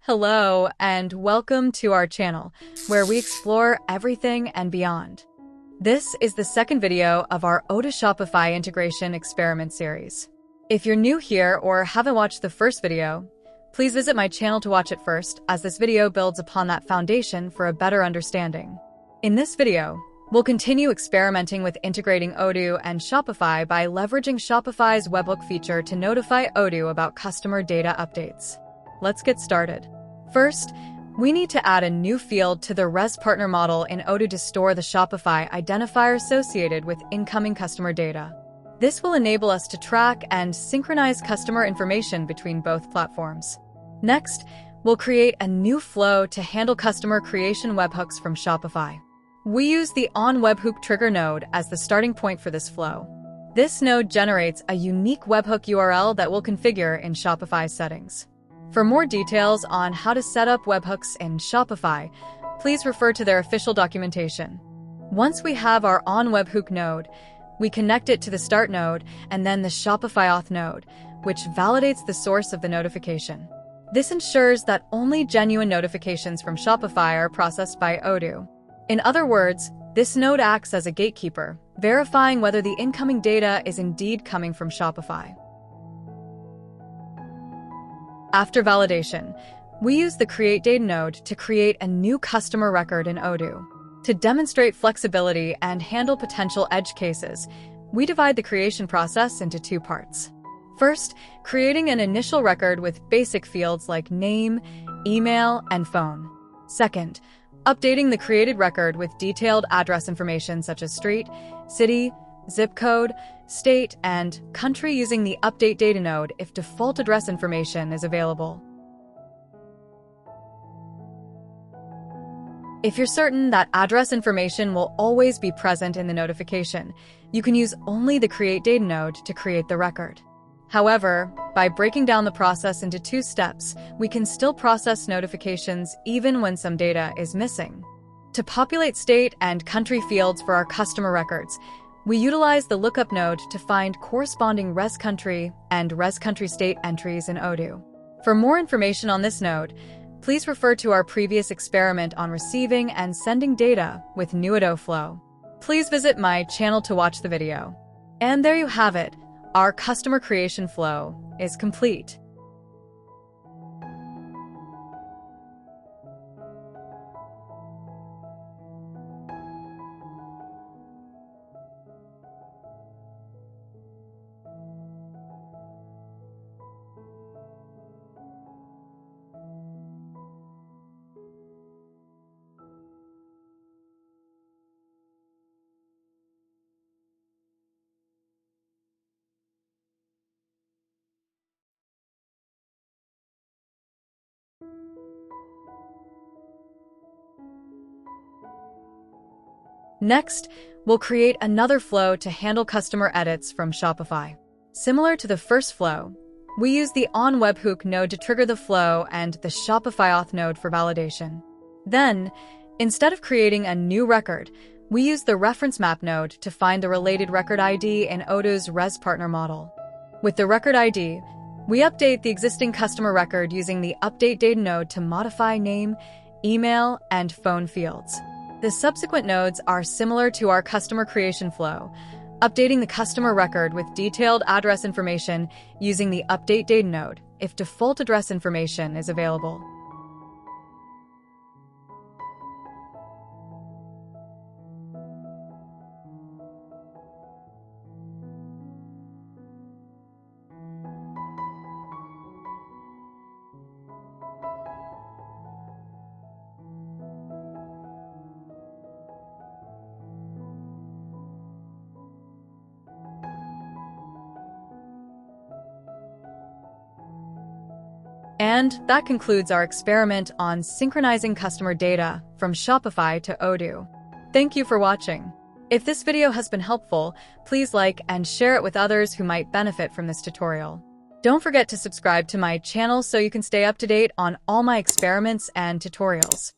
Hello, and welcome to our channel, where we explore everything and beyond. This is the second video of our Odoo Shopify Integration experiment series. If you're new here or haven't watched the first video, please visit my channel to watch it first, as this video builds upon that foundation for a better understanding. In this video, we'll continue experimenting with integrating Odoo and Shopify by leveraging Shopify's webhook feature to notify Odoo about customer data updates. Let's get started. First, we need to add a new field to the Res Partner model in Odoo to store the Shopify identifier associated with incoming customer data. This will enable us to track and synchronize customer information between both platforms. Next, we'll create a new flow to handle customer creation webhooks from Shopify. We use the onWebhook trigger node as the starting point for this flow. This node generates a unique webhook URL that we'll configure in Shopify settings. For more details on how to set up webhooks in Shopify, please refer to their official documentation. Once we have our onWebhook node, we connect it to the start node and then the Shopify auth node, which validates the source of the notification. This ensures that only genuine notifications from Shopify are processed by Odoo. In other words, this node acts as a gatekeeper, verifying whether the incoming data is indeed coming from Shopify. After validation, we use the Create Data node to create a new customer record in Odoo. To demonstrate flexibility and handle potential edge cases, we divide the creation process into two parts. First, creating an initial record with basic fields like name, email, and phone. Second, updating the created record with detailed address information such as street, city, zip code, state, and country using the Update Data node if default address information is available. If you're certain that address information will always be present in the notification, you can use only the Create Data node to create the record. However, by breaking down the process into two steps, we can still process notifications even when some data is missing. To populate state and country fields for our customer records, we utilize the lookup node to find corresponding res country and res country state entries in Odoo. For more information on this node, please refer to our previous experiment on receiving and sending data with new Odoo flow. Please visit my channel to watch the video. And there you have it. Our customer creation flow is complete. Next, we'll create another flow to handle customer edits from Shopify. Similar to the first flow, we use the onWebhook node to trigger the flow and the Shopify auth node for validation. Then, instead of creating a new record, we use the reference map node to find the related record ID in Odoo's Res Partner model. With the record ID, we update the existing customer record using the Update Data node to modify name, email, and phone fields. The subsequent nodes are similar to our customer creation flow, updating the customer record with detailed address information using the Update Data node if default address information is available. And that concludes our experiment on synchronizing customer data from Shopify to Odoo. Thank you for watching. If this video has been helpful, please like and share it with others who might benefit from this tutorial. Don't forget to subscribe to my channel so you can stay up to date on all my experiments and tutorials.